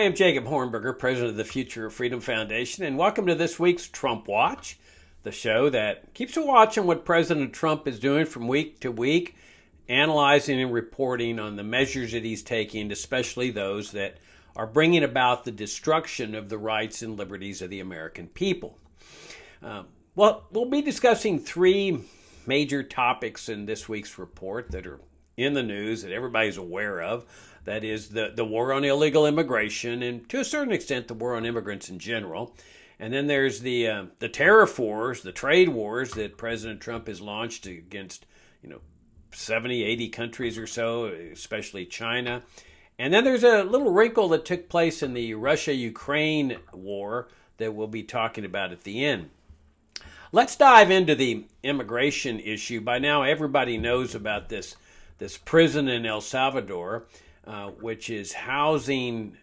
am Jacob Hornberger, president of the Future of Freedom Foundation, and welcome to this week's Trump Watch, the show that keeps a watch on what President Trump is doing from week to week, analyzing and reporting on the measures that he's taking, especially those that are bringing about the destruction of the rights and liberties of the American people. We'll be discussing three major topics in this week's report that are in the news that everybody's aware of. That is the war on illegal immigration and, to a certain extent, the war on immigrants in general. And then there's the tariff wars, the trade wars that President Trump has launched against, 70, 80 countries or so, especially China. And then there's a little wrinkle that took place in the Russia-Ukraine war that we'll be talking about at the end. Let's dive into the immigration issue. By now, everybody knows about this prison in El Salvador, which is housing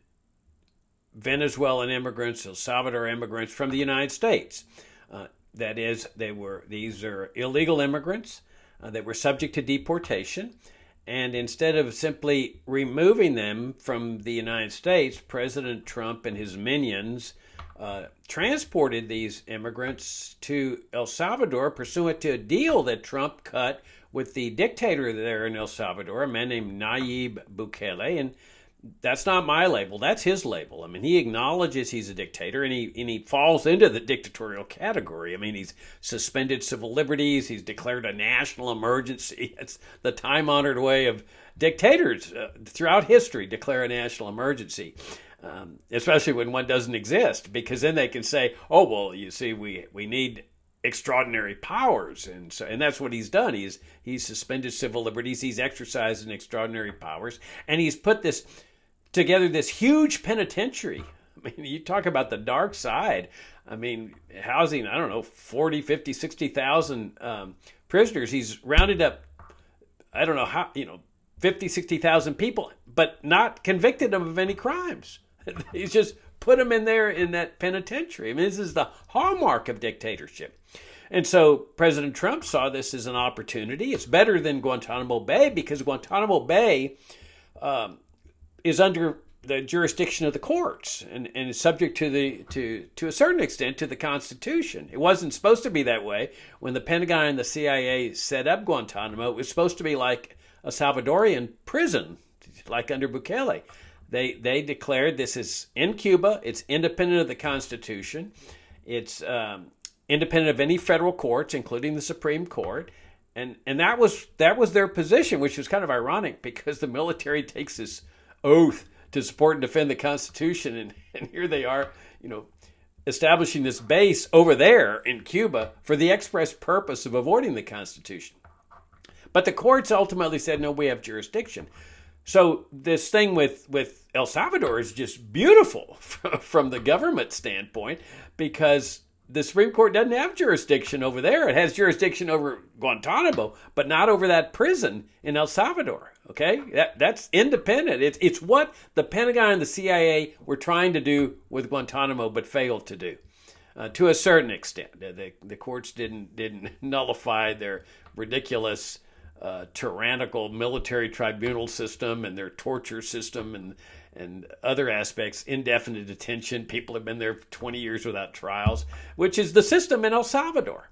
Venezuelan immigrants, El Salvador immigrants from the United States. That is, these are illegal immigrants that were subject to deportation. And instead of simply removing them from the United States, President Trump and his minions transported these immigrants to El Salvador pursuant to a deal that Trump cut with the dictator there in El Salvador, a man named Nayib Bukele. And that's not my label, that's his label. I mean, he acknowledges he's a dictator, and he falls into the dictatorial category. I mean, he's suspended civil liberties, he's declared a national emergency. It's the time-honored way of dictators throughout history, declare a national emergency. Especially when one doesn't exist, because then they can say, oh, well, you see, we need extraordinary powers, and that's what he's done. He's suspended civil liberties, he's exercised extraordinary powers, and he's put together this huge penitentiary. I mean, you talk about the dark side. I mean, housing, 40, 50, 60,000 prisoners. He's rounded up, 50, 60,000 people, but not convicted them of any crimes. He's just put them in there in that penitentiary. I mean, this is the hallmark of dictatorship. And so President Trump saw this as an opportunity. It's better than Guantanamo Bay, because Guantanamo Bay is under the jurisdiction of the courts and is subject to a certain extent to the Constitution. It wasn't supposed to be that way. When the Pentagon and the CIA set up Guantanamo, it was supposed to be like a Salvadorian prison, like under Bukele. They declared this is in Cuba. It's independent of the Constitution. It's independent of any federal courts, including the Supreme Court. And that was their position, which was kind of ironic, because the military takes this oath to support and defend the Constitution. And here they are, establishing this base over there in Cuba for the express purpose of avoiding the Constitution. But the courts ultimately said, no, we have jurisdiction. So this thing with El Salvador is just beautiful from the government standpoint, because the Supreme Court doesn't have jurisdiction over there. It has jurisdiction over Guantanamo, but not over that prison in El Salvador. Okay, that's independent. It's what the Pentagon and the CIA were trying to do with Guantanamo, but failed to do to a certain extent. The courts didn't nullify their ridiculous tyrannical military tribunal system and their torture system and other aspects, indefinite detention. People have been there for 20 years without trials, which is the system in El Salvador.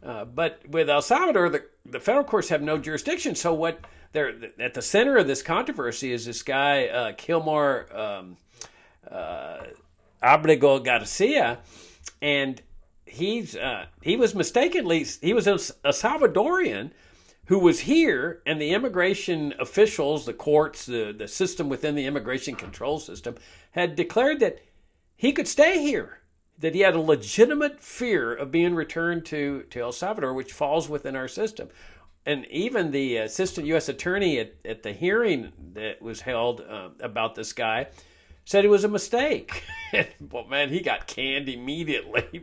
But with El Salvador, the federal courts have no jurisdiction. So what they're at the center of this controversy is this guy, Kilmar Abrego Garcia, and he was mistakenly, he was a Salvadorian who was here, and the immigration officials, the courts, the system within the immigration control system, had declared that he could stay here, that he had a legitimate fear of being returned to El Salvador, which falls within our system. And even the assistant U.S. attorney at the hearing that was held about this guy said it was a mistake. Well, man, he got canned immediately.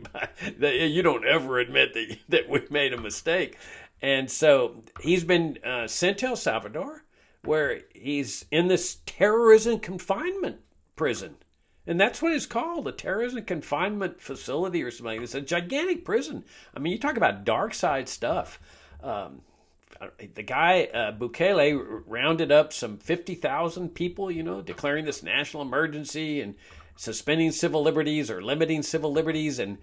You don't ever admit that we made a mistake. And so he's been sent to El Salvador, where he's in this terrorism confinement prison. And that's what it's called, a terrorism confinement facility or something. It's a gigantic prison. I mean, you talk about dark side stuff. the guy, Bukele, rounded up some 50,000 people, declaring this national emergency and suspending civil liberties or limiting civil liberties and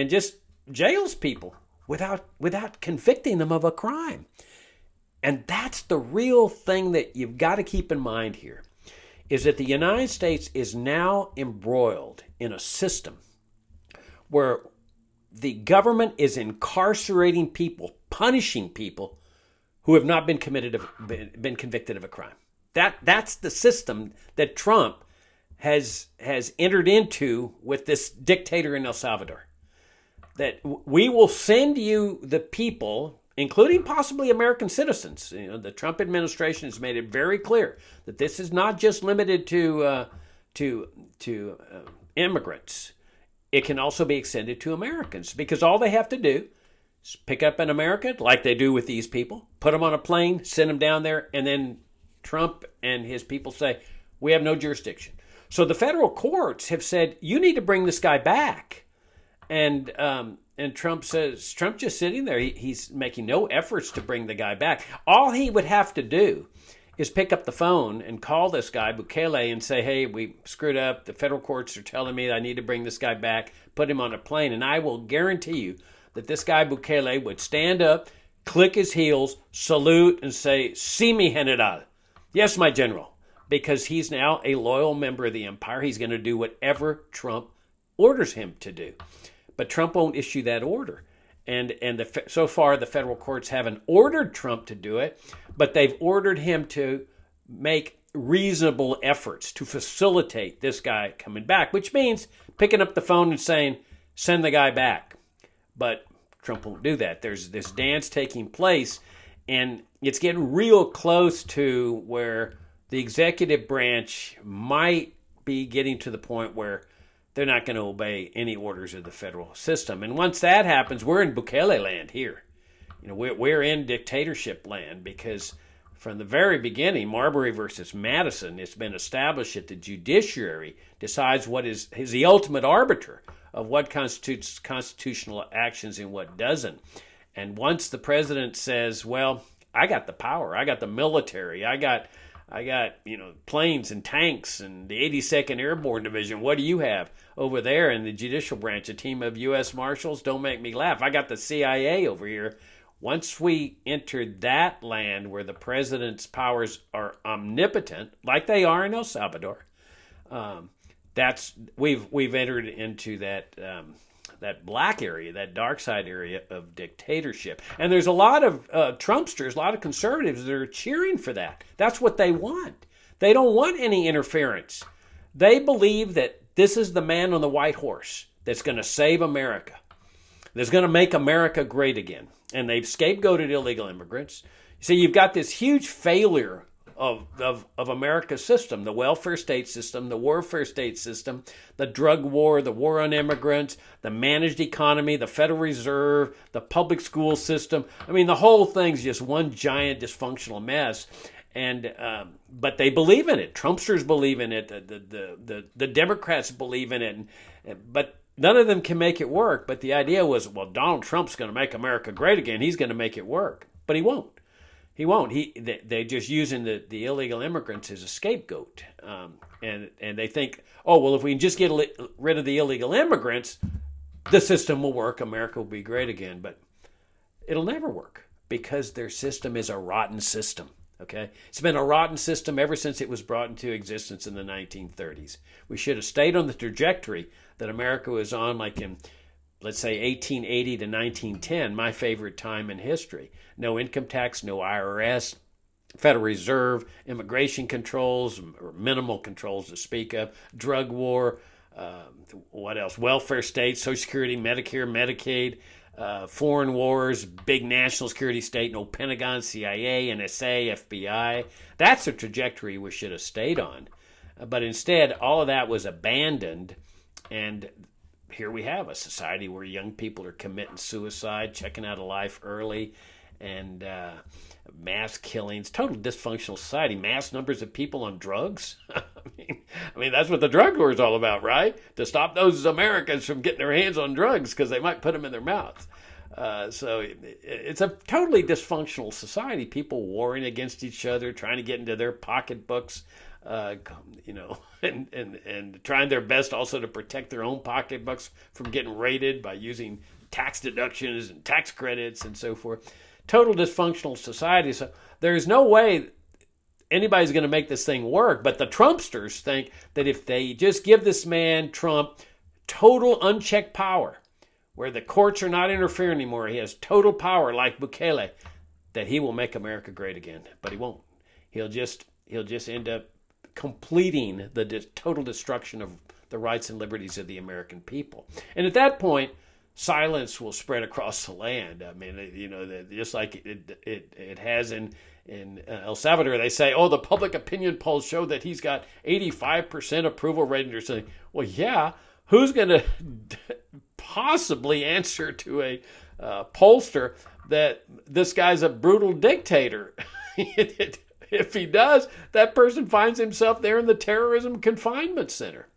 just jails people without convicting them of a crime. And that's the real thing that you've got to keep in mind here, is that the United States is now embroiled in a system where the government is incarcerating people, punishing people who have not been convicted of a crime. That's the system that Trump has entered into with this dictator in El Salvador. That we will send you the people, including possibly American citizens. The Trump administration has made it very clear that this is not just limited to immigrants. It can also be extended to Americans, because all they have to do is pick up an American, like they do with these people, put them on a plane, send them down there, and then Trump and his people say, we have no jurisdiction. So the federal courts have said, you need to bring this guy back. And Trump says, Trump's just sitting there. He's making no efforts to bring the guy back. All he would have to do is pick up the phone and call this guy, Bukele, and say, hey, we screwed up. The federal courts are telling me that I need to bring this guy back, put him on a plane. And I will guarantee you that this guy, Bukele, would stand up, click his heels, salute, and say, "Si, mi general." Yes, my general. Because he's now a loyal member of the empire. He's going to do whatever Trump orders him to do. But Trump won't issue that order. And so far, the federal courts haven't ordered Trump to do it, but they've ordered him to make reasonable efforts to facilitate this guy coming back, which means picking up the phone and saying, send the guy back. But Trump won't do that. There's this dance taking place, and it's getting real close to where the executive branch might be getting to the point where they're not going to obey any orders of the federal system. And once that happens, we're in Bukele land here. We're in dictatorship land, because from the very beginning, Marbury versus Madison, it's been established that the judiciary decides what is the ultimate arbiter of what constitutes constitutional actions and what doesn't. And once the president says, well, I got the power, I got the military, I got planes and tanks and the 82nd Airborne Division. What do you have over there in the judicial branch? A team of U.S. Marshals? Don't make me laugh. I got the CIA over here. Once we enter that land where the president's powers are omnipotent, like they are in El Salvador, we've entered into that black area, that dark side area of dictatorship. And there's a lot of Trumpsters, a lot of conservatives that are cheering for that. That's what they want. They don't want any interference. They believe that this is the man on the white horse that's going to save America, that's going to make America great again. And they've scapegoated illegal immigrants. So you've got this huge failure of America's system, the welfare state system, the warfare state system, the drug war, the war on immigrants, the managed economy, the Federal Reserve, the public school system. I mean, the whole thing's just one giant dysfunctional mess. And but they believe in it. Trumpsters believe in it. The Democrats believe in it. But none of them can make it work. But the idea was, well, Donald Trump's going to make America great again. He's going to make it work. But he won't. He won't. They're just using the illegal immigrants as a scapegoat. And they think, oh, well, if we can just get rid of the illegal immigrants, the system will work. America will be great again. But it'll never work, because their system is a rotten system. Okay, it's been a rotten system ever since it was brought into existence in the 1930s. We should have stayed on the trajectory that America was on, like in, let's say, 1880 to 1910, my favorite time in history. No income tax, no IRS, Federal Reserve, immigration controls, or minimal controls to speak of, drug war, what else? Welfare state, Social Security, Medicare, Medicaid, foreign wars, big national security state, no Pentagon, CIA, NSA, FBI. That's a trajectory we should have stayed on. But instead, all of that was abandoned, and here we have a society where young people are committing suicide, checking out of life early, and mass killings, total dysfunctional society, mass numbers of people on drugs. I mean, that's what the drug war is all about, right? To stop those Americans from getting their hands on drugs because they might put them in their mouths. So it's a totally dysfunctional society. People warring against each other, trying to get into their pocketbooks, and trying their best also to protect their own pocketbooks from getting raided by using tax deductions and tax credits and so forth. Total dysfunctional society. So there's no way anybody's going to make this thing work. But the Trumpsters think that if they just give this man, Trump, total unchecked power, where the courts are not interfering anymore, he has total power like Bukele, that he will make America great again. But he won't. He'll just end up completing the total destruction of the rights and liberties of the American people. And at that point, silence will spread across the land. I mean, just like it has in El Salvador. They say, the public opinion polls show that he's got 85% approval rating or something. Well, yeah, who's going to possibly answer to a pollster that this guy's a brutal dictator? If he does, that person finds himself there in the terrorism confinement center.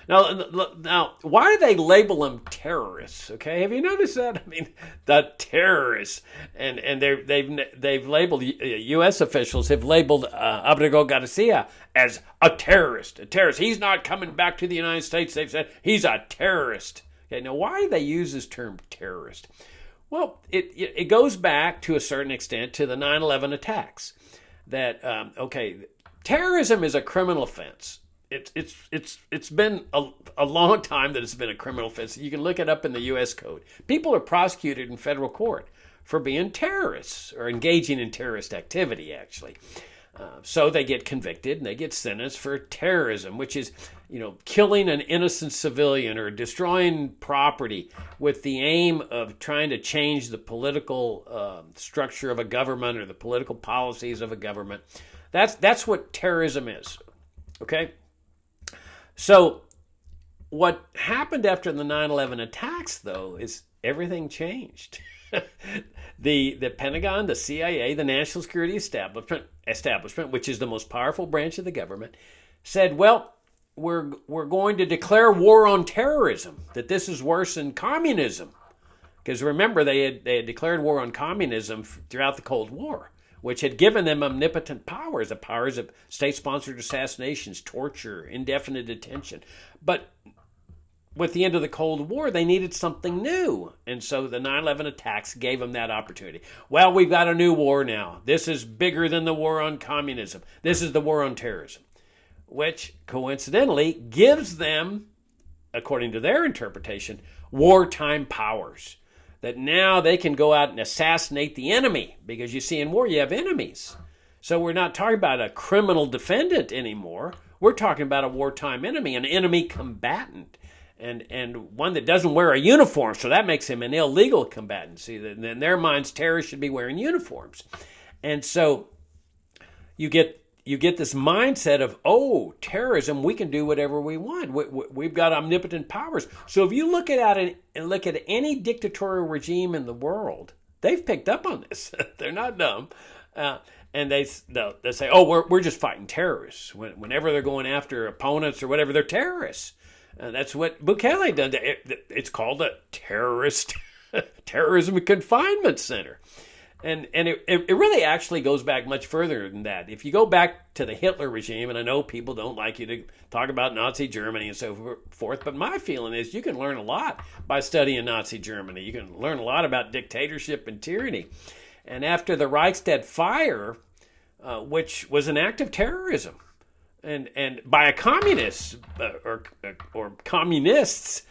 Now, why do they label them terrorists? Okay, have you noticed that? I mean, the terrorists, and they've labeled U.S. officials have labeled Abrego Garcia as a terrorist. A terrorist. He's not coming back to the United States. They've said he's a terrorist. Okay, now why do they use this term terrorist? Well, it goes back to a certain extent to the 9/11 attacks. That terrorism is a criminal offense. It's been a long time that it's been a criminal offense. You can look it up in the U.S. Code. People are prosecuted in federal court for being terrorists or engaging in terrorist activity, actually. So they get convicted and they get sentenced for terrorism, which is, killing an innocent civilian or destroying property with the aim of trying to change the political structure of a government or the political policies of a government. That's what terrorism is. Okay? So what happened after the 9/11 attacks, though, is everything changed. The Pentagon, the CIA, the National Security Establishment, which is the most powerful branch of the government, said, well, we're going to declare war on terrorism, that this is worse than communism. Because remember, they had declared war on communism throughout the Cold War, which had given them omnipotent powers, the powers of state-sponsored assassinations, torture, indefinite detention. But with the end of the Cold War, they needed something new. And so the 9/11 attacks gave them that opportunity. Well, we've got a new war now. This is bigger than the war on communism. This is the war on terrorism, which coincidentally gives them, according to their interpretation, wartime powers. That now they can go out and assassinate the enemy, because you see, in war you have enemies. So we're not talking about a criminal defendant anymore. We're talking about a wartime enemy, an enemy combatant, and one that doesn't wear a uniform. So that makes him an illegal combatant. See, in their minds, terrorists should be wearing uniforms, and so you get this mindset of, terrorism, we can do whatever we want. We've got omnipotent powers. So if you look at it and look at any dictatorial regime in the world, they've picked up on this. They're not dumb. And they say, we're just fighting terrorists. Whenever they're going after opponents or whatever, they're terrorists. That's what Bukele done. It's called a terrorism confinement center. And it really actually goes back much further than that. If you go back to the Hitler regime, and I know people don't like you to talk about Nazi Germany and so forth, but my feeling is you can learn a lot by studying Nazi Germany. You can learn a lot about dictatorship and tyranny. And after the Reichstag fire, which was an act of terrorism, and by a communist or communists.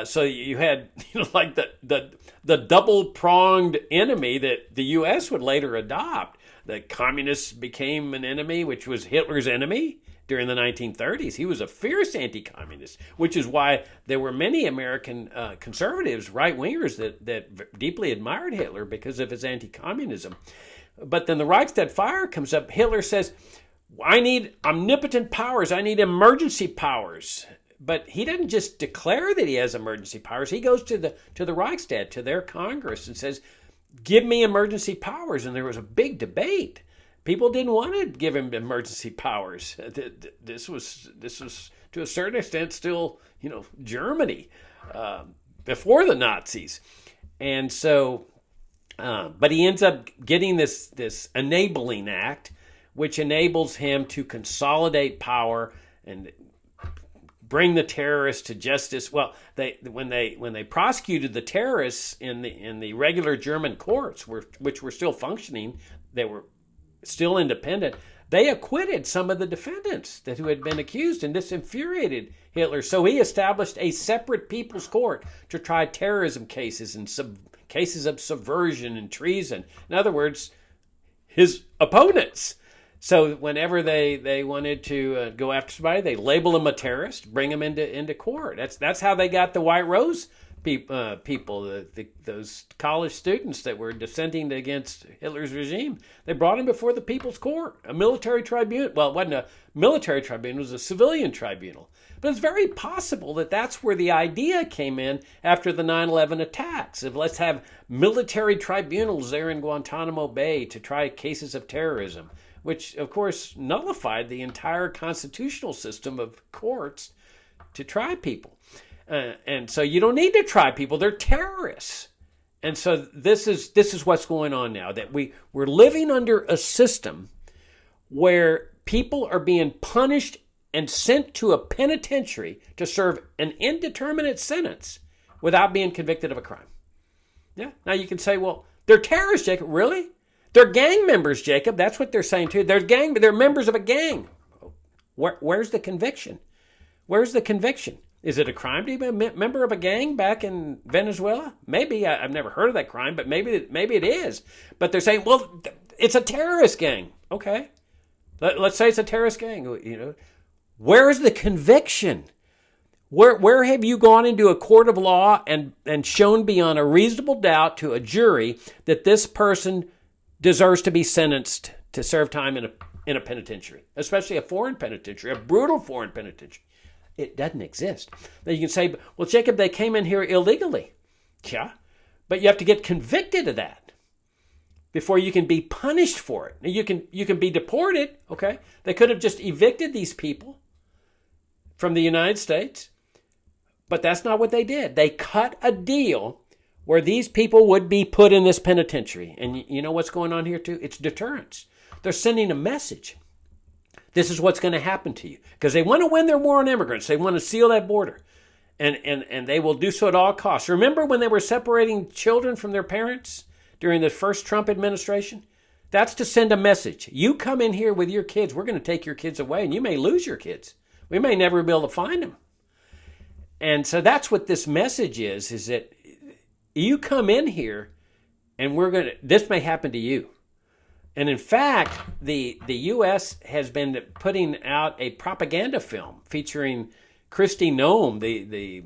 So you had like the double-pronged enemy that the U.S. would later adopt. The communists became an enemy, which was Hitler's enemy during the 1930s. He was a fierce anti-communist, which is why there were many American conservatives, right-wingers, that deeply admired Hitler because of his anti-communism. But then the Reichstag fire comes up. Hitler says, I need omnipotent powers. I need emergency powers. But he doesn't just declare that he has emergency powers. He goes to the Reichstag, to their Congress, and says, give me emergency powers. And there was a big debate. People didn't want to give him emergency powers. This was to a certain extent still, Germany. before the Nazis. And so, but he ends up getting this enabling act, which enables him to consolidate power and bring the terrorists to justice. Well, when they prosecuted the terrorists in the regular German courts, which were still functioning, they were still independent. They acquitted some of the defendants who had been accused, and this infuriated Hitler. So he established a separate people's court to try terrorism cases and cases of subversion and treason. In other words, his opponents. So whenever they wanted to go after somebody, they label them a terrorist, bring them into court. That's how they got the White Rose people, those college students that were dissenting against Hitler's regime. They brought them before the People's Court, a military tribunal. Well, it wasn't a military tribunal, it was a civilian tribunal. But it's very possible that that's where the idea came in after the 9/11 attacks. Of let's have military tribunals there in Guantanamo Bay to try cases of terrorism, which, of course, nullified the entire constitutional system of courts to try people. And so you don't need to try people. They're terrorists. And so this is what's going on now, that we're living under a system where people are being punished and sent to a penitentiary to serve an indeterminate sentence without being convicted of a crime. Yeah. Now you can say, well, they're terrorists, Jacob. Really? They're gang members, Jacob. That's what they're saying too. They're members of a gang. Where's the conviction? Where's the conviction? Is it a crime to be a member of a gang back in Venezuela? Maybe. I've never heard of that crime, but maybe it is. But they're saying, well, it's a terrorist gang. Okay. Let's say it's a terrorist gang. You know, where is the conviction? Where have you gone into a court of law and shown beyond a reasonable doubt to a jury that this person deserves to be sentenced to serve time in a penitentiary, especially a foreign penitentiary, a brutal foreign penitentiary? It doesn't exist. Now you can say, well, Jacob, they came in here illegally. Yeah, but you have to get convicted of that before you can be punished for it. Now you can be deported, okay? They could have just evicted these people from the United States, but that's not what they did. They cut a deal where these people would be put in this penitentiary. And you know what's going on here too? It's deterrence. They're sending a message. This is what's going to happen to you. Because they want to win their war on immigrants. They want to seal that border. And they will do so at all costs. Remember when they were separating children from their parents during the first Trump administration? That's to send a message. You come in here with your kids, we're going to take your kids away, and you may lose your kids. We may never be able to find them. And so that's what this message is that you come in here, and this may happen to you. And in fact, the U.S. has been putting out a propaganda film featuring Kristi Noem, the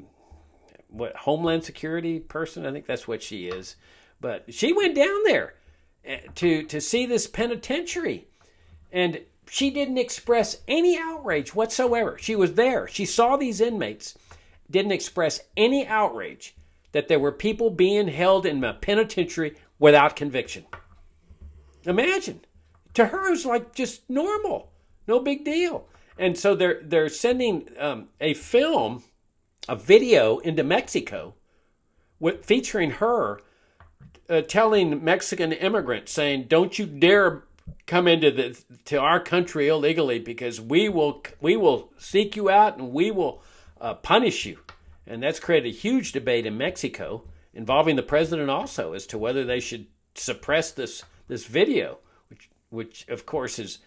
Homeland Security person. I think that's what she is. But she went down there to see this penitentiary, and she didn't express any outrage whatsoever. She was there. She saw these inmates, didn't express any outrage that there were people being held in a penitentiary without conviction. Imagine. To her, it was like just normal. No big deal. And so they're sending a video into Mexico featuring her telling Mexican immigrants, saying, don't you dare come to our country illegally, because we will seek you out and we will punish you. And that's created a huge debate in Mexico involving the president also as to whether they should suppress this video, which of course is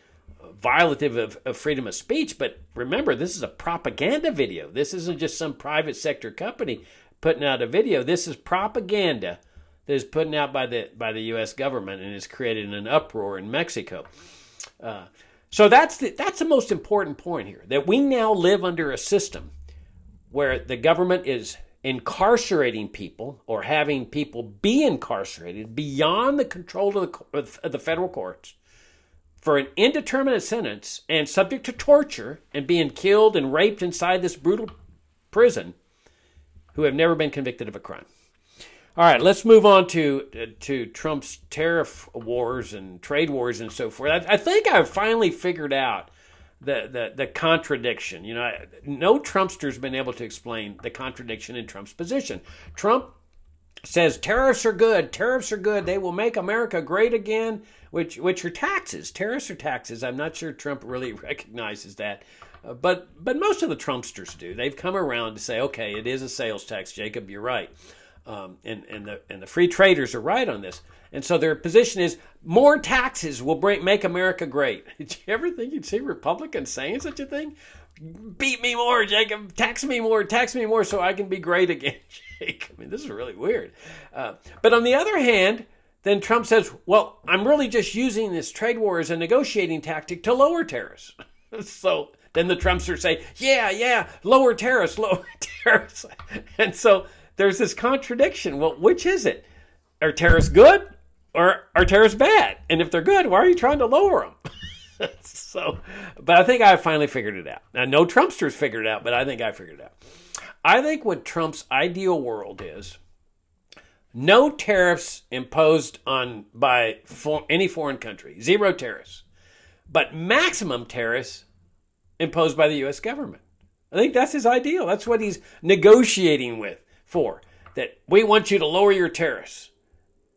violative of freedom of speech. But remember, this is a propaganda video. This isn't just some private sector company putting out a video. This is propaganda that is put out by the U.S. government and is creating an uproar in Mexico. So that's the most important point here, that we now live under a system where the government is incarcerating people or having people be incarcerated beyond the control of the federal courts for an indeterminate sentence and subject to torture and being killed and raped inside this brutal prison, who have never been convicted of a crime. All right, let's move on to Trump's tariff wars and trade wars and so forth. I think I've finally figured out the contradiction. No Trumpster's been able to explain the contradiction in Trump's position. Trump says tariffs are good. Tariffs are good. They will make America great again, which are taxes. Tariffs are taxes. I'm not sure Trump really recognizes that. But most of the Trumpsters do. They've come around to say, okay, it is a sales tax, Jacob, you're right. And the free traders are right on this. And so their position is more taxes will make America great. Did you ever think you'd see Republicans saying such a thing? Beat me more, Jacob. Tax me more so I can be great again, Jake. I mean, this is really weird. But on the other hand, then Trump says, well, I'm really just using this trade war as a negotiating tactic to lower tariffs. So then the Trumpsters say, yeah, lower tariffs. And so there's this contradiction. Well, which is it? Are tariffs good or are tariffs bad? And if they're good, why are you trying to lower them? But I think I finally figured it out. Now, no Trumpsters figured it out, but I think I figured it out. I think what Trump's ideal world is, no tariffs imposed by any foreign country, zero tariffs, but maximum tariffs imposed by the U.S. government. I think that's his ideal. That's what he's negotiating for. That we want you to lower your tariffs,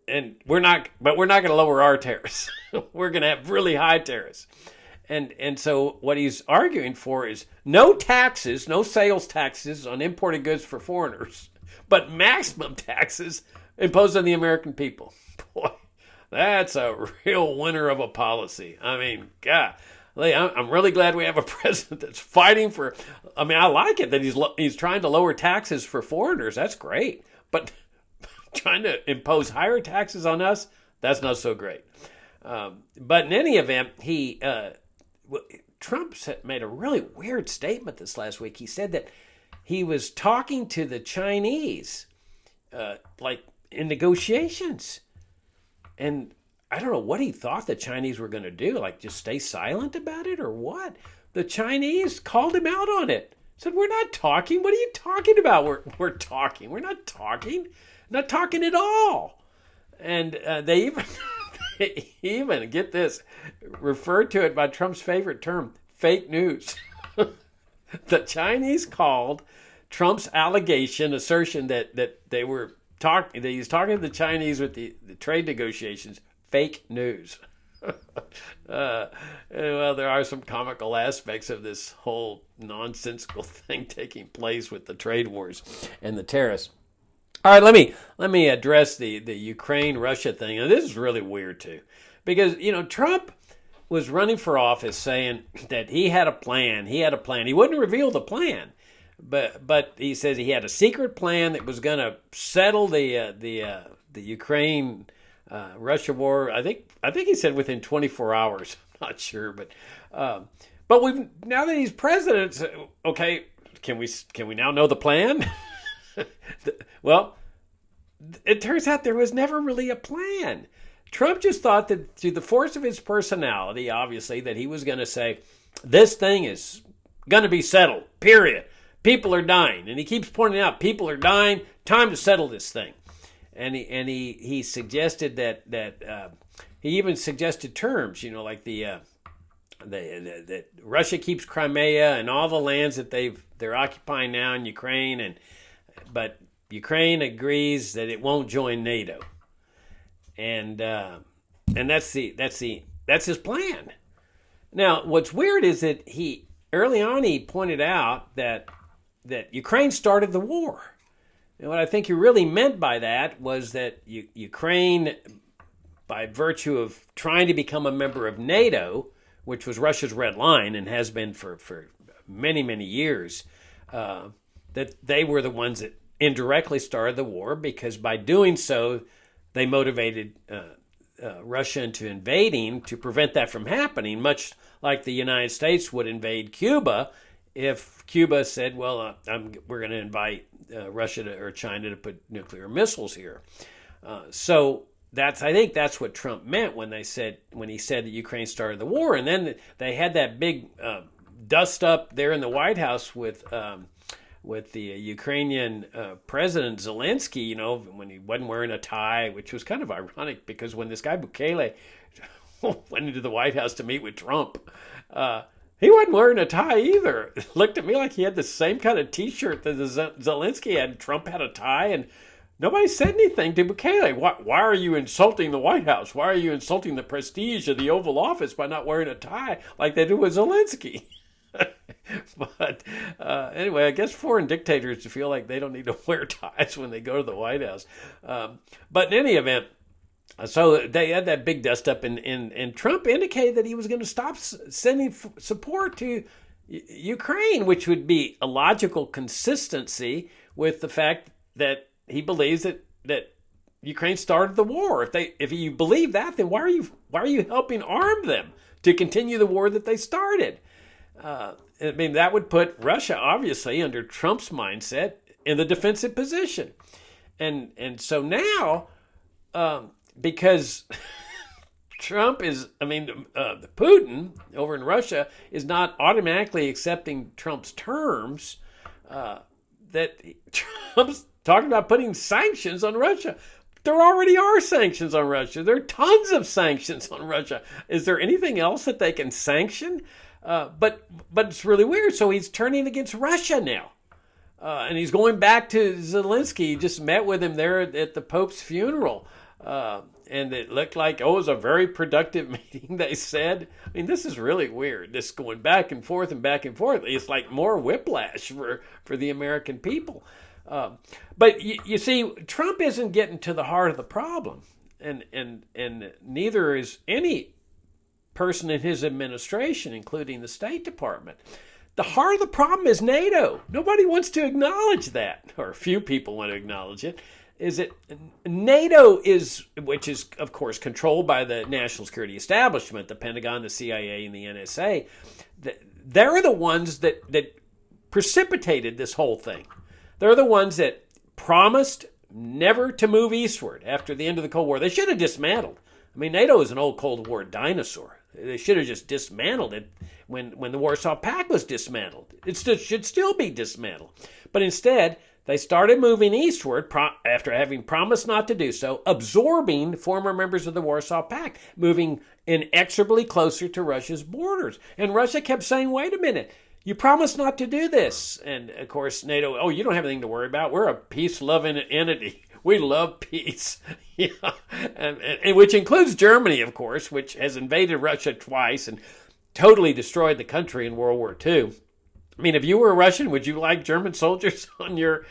and we're not going to lower our tariffs. We're going to have really high tariffs. And so what he's arguing for is no taxes, no sales taxes on imported goods for foreigners, but maximum taxes imposed on the American people. Boy, that's a real winner of a policy. I mean, God, I'm really glad we have a president that's fighting for. I mean, I like it that he's trying to lower taxes for foreigners. That's great, but trying to impose higher taxes on us, that's not so great. But in any event, Trump made a really weird statement this last week. He said that he was talking to the Chinese, like in negotiations, and I don't know what he thought the Chinese were going to do, like just stay silent about it or what. The Chinese called him out on it. Said, we're not talking. What are you talking about? We're talking. We're not talking. Not talking at all. And they even, get this, referred to it by Trump's favorite term, fake news. The Chinese called Trump's assertion that they were talking, that he's talking to the Chinese with the trade negotiations, fake news. Well, there are some comical aspects of this whole nonsensical thing taking place with the trade wars and the tariffs. All right, let me address the Ukraine-Russia thing. And this is really weird too, because Trump was running for office saying that he had a plan. He wouldn't reveal the plan, but he says he had a secret plan that was going to settle the Ukraine Russia war. I think he said within 24 hours. I'm not sure, but now that he's president, okay, can we now know the plan? Well, it turns out there was never really a plan. Trump just thought that through the force of his personality, obviously, that he was going to say, this thing is going to be settled, period. People are dying. And he keeps pointing out, people are dying, time to settle this thing. And he suggested that he even suggested terms, like that Russia keeps Crimea and all the lands that they're occupying now in Ukraine, but Ukraine agrees that it won't join NATO, and that's his plan. Now, what's weird is that early on he pointed out that Ukraine started the war. And what I think he really meant by that was that Ukraine, by virtue of trying to become a member of NATO, which was Russia's red line and has been for many, many years, that they were the ones that indirectly started the war, because by doing so, they motivated Russia into invading to prevent that from happening, much like the United States would invade Cuba if Cuba said, well, we're going to invite Russia or China to put nuclear missiles here. So I think that's what Trump meant when he said that Ukraine started the war. And then they had that big dust up there in the White House with the Ukrainian President Zelensky, when he wasn't wearing a tie, which was kind of ironic because when this guy Bukele went into the White House to meet with Trump, He wasn't wearing a tie either. It looked at me like he had the same kind of T-shirt that Zelensky had. Trump had a tie, and nobody said anything to Bukele. Why are you insulting the White House? Why are you insulting the prestige of the Oval Office by not wearing a tie like they do with Zelensky? But anyway, I guess foreign dictators feel like they don't need to wear ties when they go to the White House. But in any event, so they had that big dust up, and Trump indicated that he was going to stop sending support to Ukraine, which would be a logical consistency with the fact that he believes that Ukraine started the war. If you believe that, then why are you helping arm them to continue the war that they started? I mean, that would put Russia, obviously, under Trump's mindset, in the defensive position, and so now. Because Putin over in Russia is not automatically accepting Trump's terms, that Trump's talking about putting sanctions on Russia. There already are sanctions on Russia. There are tons of sanctions on Russia. Is there anything else that they can sanction? But it's really weird. So he's turning against Russia now. And he's going back to Zelensky. He just met with him there at the Pope's funeral. And it looked like, it was a very productive meeting, they said. I mean, this is really weird, this going back and forth and back and forth. It's like more whiplash for the American people. But you see, Trump isn't getting to the heart of the problem. And neither is any person in his administration, including the State Department. The heart of the problem is NATO. Nobody wants to acknowledge that, or few people want to acknowledge it. Is that NATO which is, of course, controlled by the national security establishment, the Pentagon, the CIA, and the NSA. They're the ones that precipitated this whole thing. They're the ones that promised never to move eastward after the end of the Cold War. They should have dismantled. I mean, NATO is an old Cold War dinosaur. They should have just dismantled it when the Warsaw Pact was dismantled. It should still be dismantled. But instead, they started moving eastward after having promised not to do so, absorbing former members of the Warsaw Pact, moving inexorably closer to Russia's borders. And Russia kept saying, wait a minute, you promised not to do this. And, of course, NATO, you don't have anything to worry about. We're a peace-loving entity. We love peace. Yeah. And which includes Germany, of course, which has invaded Russia twice and totally destroyed the country in World War II. I mean, if you were a Russian, would you like German soldiers on your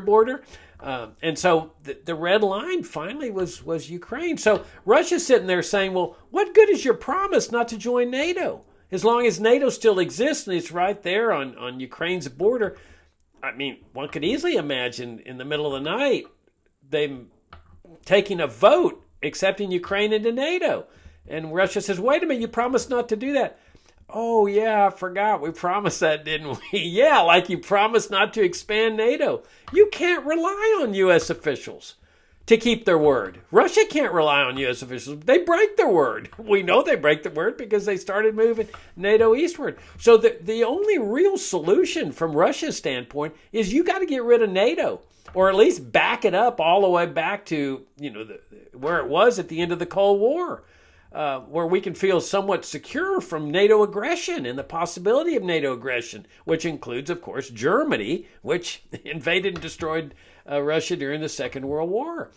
border? And so the red line finally was Ukraine. So Russia's sitting there saying, well, what good is your promise not to join NATO? As long as NATO still exists and it's right there on Ukraine's border. I mean, one could easily imagine in the middle of the night them taking a vote accepting Ukraine into NATO. And Russia says, wait a minute, you promised not to do that. Oh, yeah, I forgot. We promised that, didn't we? Yeah, like you promised not to expand NATO. You can't rely on U.S. officials to keep their word. Russia can't rely on U.S. officials. They break their word. We know they break the word because they started moving NATO eastward. So the only real solution from Russia's standpoint is you got to get rid of NATO, or at least back it up all the way back to where it was at the end of the Cold War. Where we can feel somewhat secure from NATO aggression and the possibility of NATO aggression, which includes, of course, Germany, which invaded and destroyed Russia during the Second World War.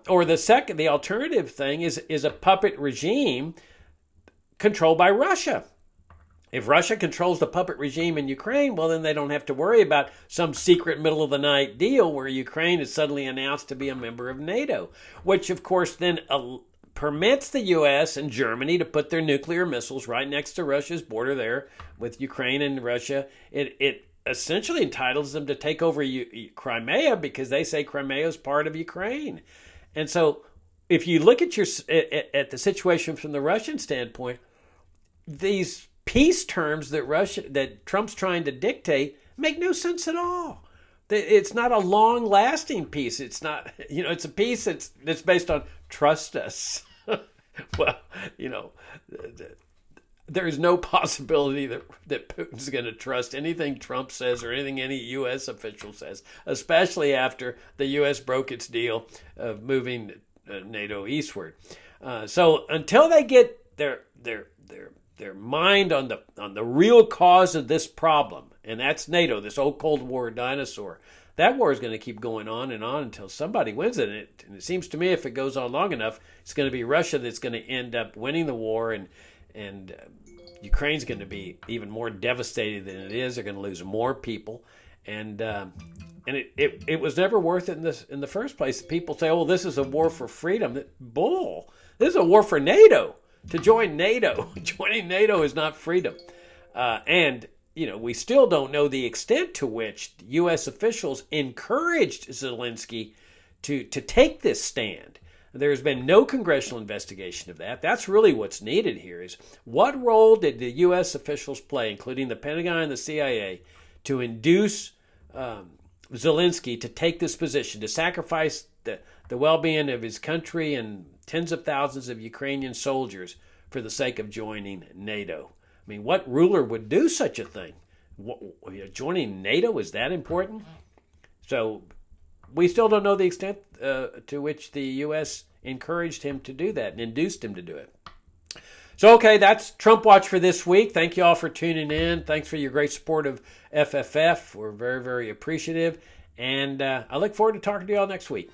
Or the alternative thing is a puppet regime controlled by Russia. If Russia controls the puppet regime in Ukraine, well, then they don't have to worry about some secret middle-of-the-night deal where Ukraine is suddenly announced to be a member of NATO, which, of course, then permits the U.S. and Germany to put their nuclear missiles right next to Russia's border there with Ukraine and Russia. It essentially entitles them to take over Crimea because they say Crimea is part of Ukraine. And so if you look at at the situation from the Russian standpoint, these peace terms that Trump's trying to dictate make no sense at all. It's not a long-lasting peace. It's not, it's a peace that's based on trust us. Well, there is no possibility that Putin's going to trust anything Trump says or anything any U.S. official says, especially after the U.S. broke its deal of moving NATO eastward. So until they get their their mind on the real cause of this problem, and that's NATO, this old Cold War dinosaur. That war is going to keep going on and on until somebody wins it. And it seems to me if it goes on long enough, it's going to be Russia that's going to end up winning the war, and Ukraine's going to be even more devastated than it is. They're going to lose more people, and it was never worth it in the first place. People say, "Oh, this is a war for freedom." Bull! This is a war for NATO. To join NATO, joining NATO is not freedom, and we still don't know the extent to which U.S. officials encouraged Zelensky to take this stand. There's been no congressional investigation of that. That's really what's needed here is what role did the U.S. officials play, including the Pentagon and the CIA, to induce Zelensky to take this position, to sacrifice the well-being of his country and tens of thousands of Ukrainian soldiers for the sake of joining NATO. I mean, what ruler would do such a thing? Joining NATO, is that important? So we still don't know the extent to which the U.S. encouraged him to do that and induced him to do it. So, okay, that's Trump Watch for this week. Thank you all for tuning in. Thanks for your great support of FFF. We're very, very appreciative. And I look forward to talking to you all next week.